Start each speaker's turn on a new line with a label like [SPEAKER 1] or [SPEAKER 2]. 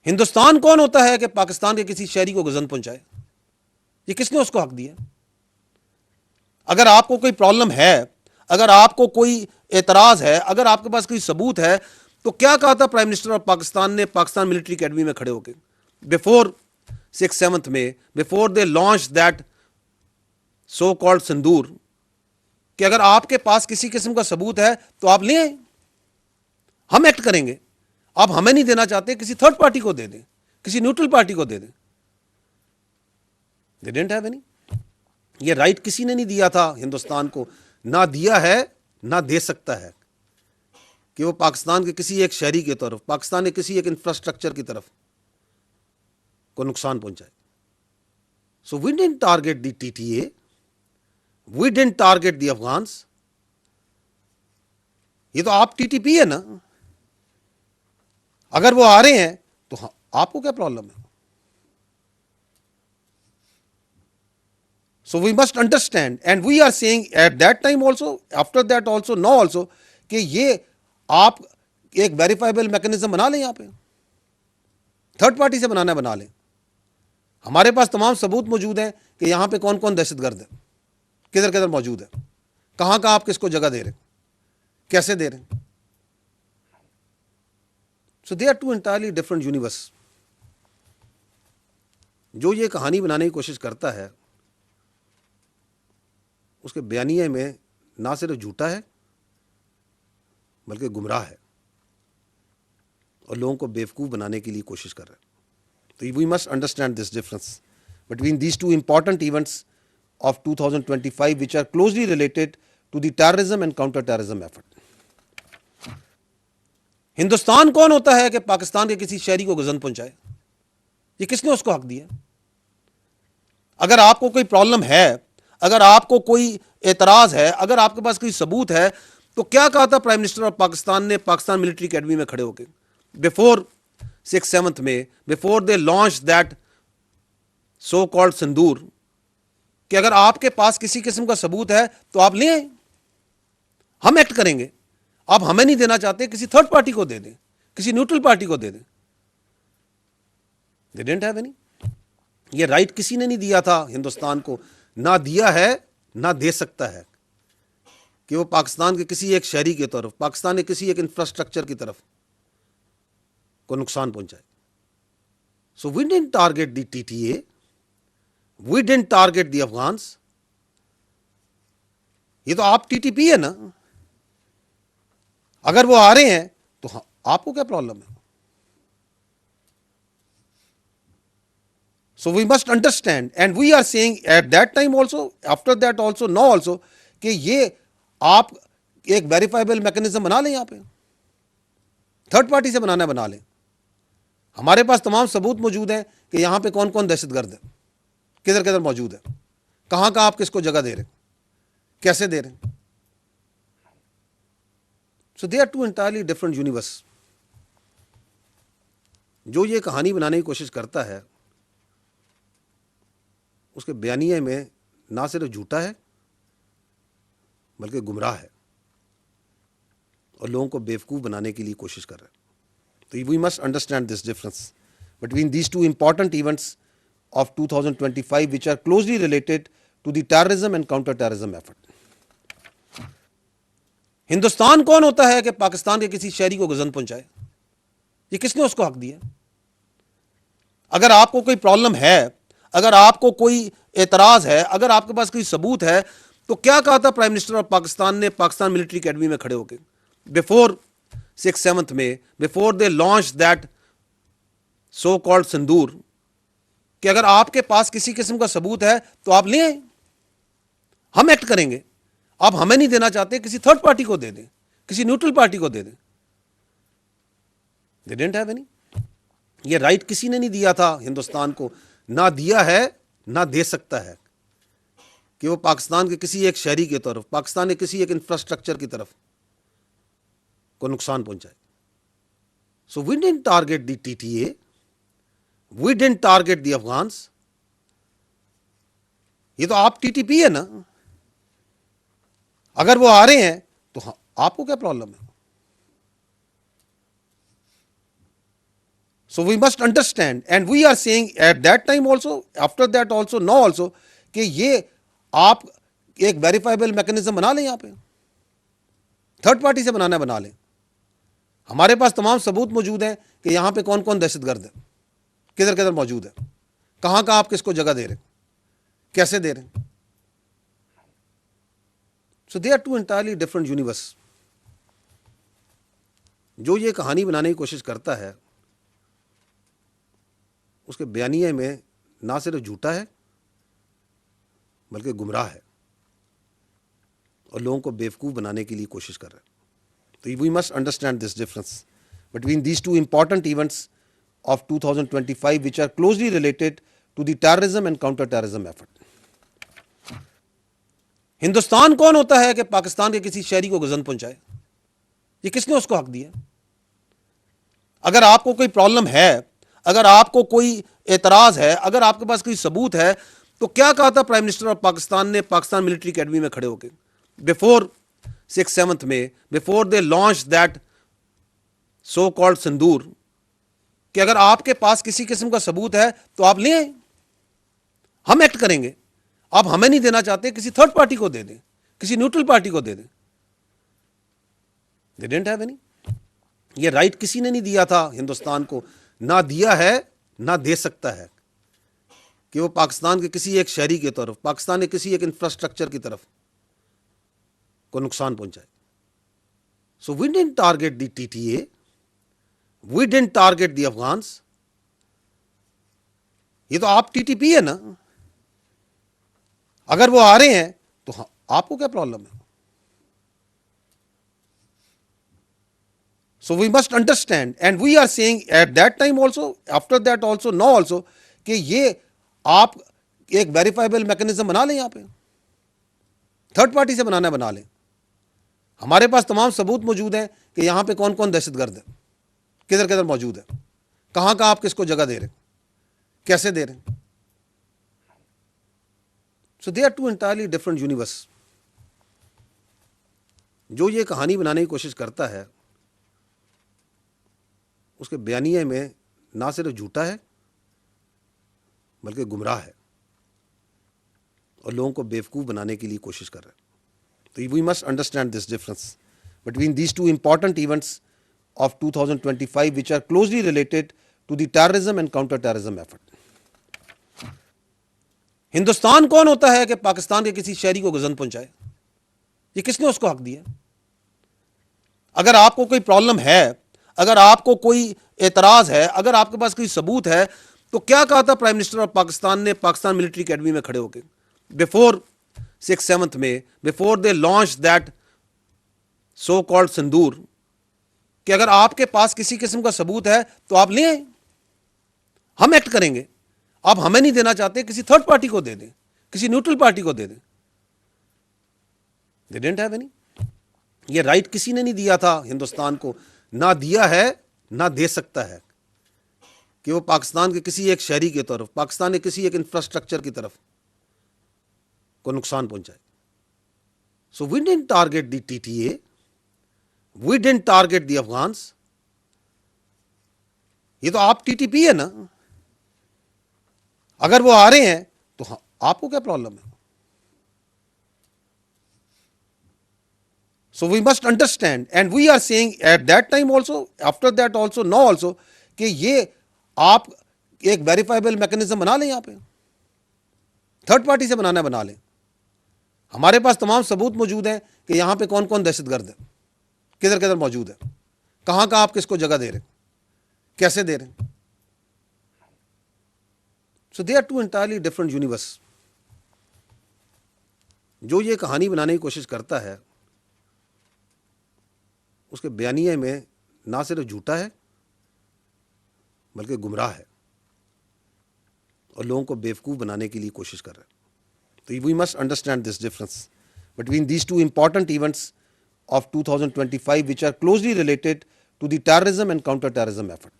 [SPEAKER 1] ہندوستان کون ہوتا ہے کہ پاکستان کے کسی شہری کو گزن پہنچائے؟ یہ کس نے اس کو حق دیا؟ اگر آپ کو کوئی پرابلم ہے، اگر آپ کو کوئی اعتراض ہے، اگر آپ کے پاس کوئی ثبوت ہے، تو کیا کہا تھا پرائم منسٹر آف پاکستان نے پاکستان ملٹری اکیڈمی میں کھڑے ہو کے بفور 6/7 میں، before they launch that so called sindoor, کہ اگر آپ کے پاس کسی قسم کا ثبوت ہے تو آپ لیں آئیں، ہم ایکٹ کریں گے. آپ ہمیں نہیں دینا چاہتے، کسی تھرڈ پارٹی کو دے دیں، کسی نیوٹرل پارٹی کو دے دیں. They didn't have any. یہ رائٹ کسی نے نہیں دیا تھا ہندوستان کو، نہ دیا ہے نہ دے سکتا ہے کہ وہ پاکستان کے کسی ایک شہری کی طرف، پاکستان کے کسی ایک انفراسٹرکچر کی طرف کو نقصان پہنچائے. So we don't target the TTA، we don't target the Afghans. یہ تو آپ TTP ہے نا، اگر وہ آ رہے ہیں تو آپ کو کیا پرابلم ہے؟ So we must understand, and we are saying at that time also, after that also, now also, کہ یہ آپ ایک ویریفائبل میکنزم بنا لیں، یہاں پہ تھرڈ پارٹی سے بنانا بنا لیں. ہمارے پاس تمام ثبوت موجود ہیں کہ یہاں پہ کون کون دہشت گرد ہے، کدھر کدھر موجود ہے، کہاں کہاں آپ کس کو جگہ دے رہے ہیں، کیسے دے رہے ہیں. So they are two entirely different universe. جو یہ کہانی بنانے کی کوشش کرتا ہے، اس کے بیانیے میں نہ صرف جھوٹا ہے بلکہ گمراہ ہے، اور لوگوں کو بیوقوف بنانے کے لیے کوشش کر رہا ہے. تو we must understand this difference between these two important events of 2025 which are closely related to the terrorism and counter terrorism effort. Hindustan کون ہوتا ہے کہ پاکستان کے کسی شہری کو گزن پہنچائے؟ یہ کس نے اس کو حق دیا؟ اگر آپ کو کوئی پرابلم ہے، اگر آپ کو کوئی اعتراض ہے، اگر آپ کے پاس کوئی ثبوت ہے، تو کیا کہا تھا پرائم منسٹر آف پاکستان نے پاکستان ملٹری اکیڈمی میں کھڑے ہو کے بفور 6/7 میں، before they launch that so called sindoor, کہ اگر آپ کے پاس کسی قسم کا ثبوت ہے تو آپ لیں آئیں، ہم ایکٹ کریں گے. آپ ہمیں نہیں دینا چاہتے، کسی تھرڈ پارٹی کو دے دیں، کسی نیوٹرل پارٹی کو دے دیں. They didn't have any. یہ رائٹ کسی نے نہیں دیا تھا ہندوستان کو، نہ دیا ہے نہ دے سکتا ہے کہ وہ پاکستان کے کسی ایک شہری کی طرف، پاکستان کے کسی ایک انفراسٹرکچر کی طرف کو نقصان پہنچائے. So we don't target the TTA، we don't target the Afghans. یہ تو آپ TTP ہے نا، اگر وہ آ رہے ہیں تو آپ کو کیا پرابلم ہے؟ So we must understand, and we are saying at that time also, after that also, now also, کہ یہ آپ ایک ویریفائبل میکنزم بنا لیں، یہاں پہ تھرڈ پارٹی سے بنانا بنا لیں. ہمارے پاس تمام ثبوت موجود ہیں کہ یہاں پہ کون کون دہشت گرد ہے، کدھر کدھر موجود ہے، کہاں کہاں آپ کس کو جگہ دے رہے ہیں، کیسے دے رہے ہیں. So they are two entirely different universe. جو یہ کہانی بنانے کی کوشش کرتا ہے، اس کے بیانیے میں نہ صرف جھوٹا ہے بلکہ گمراہ ہے، اور لوگوں کو بیوقوف بنانے کے لیے کوشش کر رہا ہے. تو we must understand this difference between these two important events of 2025 which are closely related to the terrorism and counter terrorism effort. Hindustan کون ہوتا ہے کہ پاکستان کے کسی شہری کو گزن پہنچائے؟ یہ کس نے اس کو حق دیا؟ اگر آپ کو کوئی پرابلم ہے، اگر آپ کو کوئی اعتراض ہے، اگر آپ کے پاس کوئی ثبوت ہے، تو کیا کہا تھا پرائم منسٹر آف پاکستان نے پاکستان ملٹری اکیڈمی میں کھڑے ہو کے بفور 6/7 میں، before they launch that so called sindoor, کہ اگر آپ کے پاس کسی قسم کا ثبوت ہے تو آپ لیں آئیں، ہم ایکٹ کریں گے. آپ ہمیں نہیں دینا چاہتے، کسی تھرڈ پارٹی کو دے دیں، کسی نیوٹرل پارٹی کو دے دیں. They didn't have any. یہ رائٹ کسی نے نہیں دیا تھا ہندوستان کو، نہ دیا ہے نہ دے سکتا ہے کہ وہ پاکستان کے کسی ایک شہری کی طرف، پاکستان کے کسی ایک انفراسٹرکچر کی طرف کو نقصان پہنچائے. So we don't target the TTA، we don't target the Afghans. یہ تو آپ TTP ہے نا، اگر وہ آ رہے ہیں تو آپ کو کیا پرابلم ہے؟ So we must understand, and we are saying at that time also, after that also, now also, کہ یہ آپ ایک ویریفائبل میکنزم بنا لیں, یہاں پہ تھرڈ پارٹی سے بنانا بنا لیں. ہمارے پاس تمام ثبوت موجود ہیں کہ یہاں پہ کون کون دہشت گرد ہے, کدھر کدھر موجود ہے, کہاں کہاں آپ کس کو جگہ دے رہے ہیں, کیسے دے رہے ہیں. So they are two entirely different universe. جو یہ کہانی بنانے کی کوشش کرتا ہے اس کے بیانیے میں نہ صرف جھوٹا ہے بلکہ گمراہ ہے اور لوگوں کو بیوقوف بنانے کے لیے کوشش کر رہا ہے. تو we must understand this difference between these two important events of 2025 which are closely related to the terrorism and counter terrorism effort. Hindustan کون ہوتا ہے کہ پاکستان کے کسی شہری کو غزن پہنچائے؟ یہ کس نے اس کو حق دیا؟ اگر آپ کو کوئی پرابلم ہے, اگر آپ کو کوئی اعتراض ہے, اگر آپ کے پاس کوئی ثبوت ہے, تو کیا کہا تھا پرائم منسٹر آف پاکستان نے پاکستان ملٹری اکیڈمی میں کھڑے ہو کے بفور 6-7 میں, before they launch that so called sindoor, کہ اگر آپ کے پاس کسی قسم کا ثبوت ہے تو آپ لیں آئیں, ہم ایکٹ کریں گے. آپ ہمیں نہیں دینا چاہتے, کسی تھرڈ پارٹی کو دے دیں, کسی نیوٹرل پارٹی کو دے دیں. They didn't have any. یہ رائٹ کسی نے نہیں دیا تھا ہندوستان کو, نہ دیا ہے نہ دے سکتا ہے کہ وہ پاکستان کے کسی ایک شہری کی طرف, پاکستان کے کسی ایک انفراسٹرکچر کی طرف کو نقصان پہنچائے. So we don't target the TTA, we don't target the Afghans. یہ تو آپ TTP ہے نا, اگر وہ آ رہے ہیں تو آپ کو کیا پرابلم ہے؟ So we must understand, and we are saying at that time also, after that also, now also, کہ یہ آپ ایک ویریفائبل میکنزم بنا لیں, یہاں پہ تھرڈ پارٹی سے بنانا بنا لیں. ہمارے پاس تمام ثبوت موجود ہیں کہ یہاں پہ کون کون دہشت گرد ہے, کدھر کدھر موجود ہے, کہاں کہاں آپ کس کو جگہ دے رہے ہیں, کیسے دے رہے ہیں. So they are two entirely different universe. جو یہ کہانی بنانے کی کوشش کرتا ہے اس کے بیانیے میں نہ صرف جھوٹا ہے بلکہ گمراہ ہے اور لوگوں کو بیوقوف بنانے کے لیے کوشش کر رہا ہے. تو we must understand this difference between these two important events of 2025 which are closely related to the terrorism and counter terrorism effort. Hindustan کون ہوتا ہے کہ پاکستان کے کسی شہری کو غزن پہنچائے؟ یہ کس نے اس کو حق دیا؟ اگر آپ کو کوئی پرابلم ہے, اگر آپ کو کوئی اعتراض ہے, اگر آپ کے پاس کوئی ثبوت ہے, تو کیا کہا تھا پرائم منسٹر آف پاکستان نے پاکستان ملٹری اکیڈمی میں کھڑے ہو کے بفور 6-7 میں, before they launch that so called sindoor, کہ اگر آپ کے پاس کسی قسم کا ثبوت ہے تو آپ لیں آئیں, ہم ایکٹ کریں گے. آپ ہمیں نہیں دینا چاہتے, کسی تھرڈ پارٹی کو دے دیں, کسی نیوٹرل پارٹی کو دے دیں. They didn't have any. یہ رائٹ کسی نے نہیں دیا تھا ہندوستان کو, نہ دیا ہے نہ دے سکتا ہے کہ وہ پاکستان کے کسی ایک شہری کی طرف, پاکستان کے کسی ایک انفراسٹرکچر کی طرف کو نقصان پہنچائے. So we don't target the TTA, we don't target the Afghans. یہ تو آپ TTP ہے نا, اگر وہ آ رہے ہیں تو آپ کو کیا پرابلم ہے؟ So we must understand, and we are saying at that time also, after that also, now also, کہ یہ آپ ایک ویریفائبل میکنزم بنا لیں, یہاں پہ تھرڈ پارٹی سے بنانا بنا لیں. ہمارے پاس تمام ثبوت موجود ہیں کہ یہاں پہ کون کون دہشت گرد ہے, کدھر کدھر موجود ہے, کہاں کہاں آپ کس کو جگہ دے رہے ہیں, کیسے دے رہے ہیں. So they are two entirely different universe. جو یہ کہانی بنانے کی کوشش کرتا ہے اس کے بیانیے میں نہ صرف جھوٹا ہے بلکہ گمراہ ہے اور لوگوں کو بیوقوف بنانے کے لیے کوشش کر رہا ہے. تو we must understand this difference between these two important events of 2025 which are closely related to the terrorism and counter terrorism effort.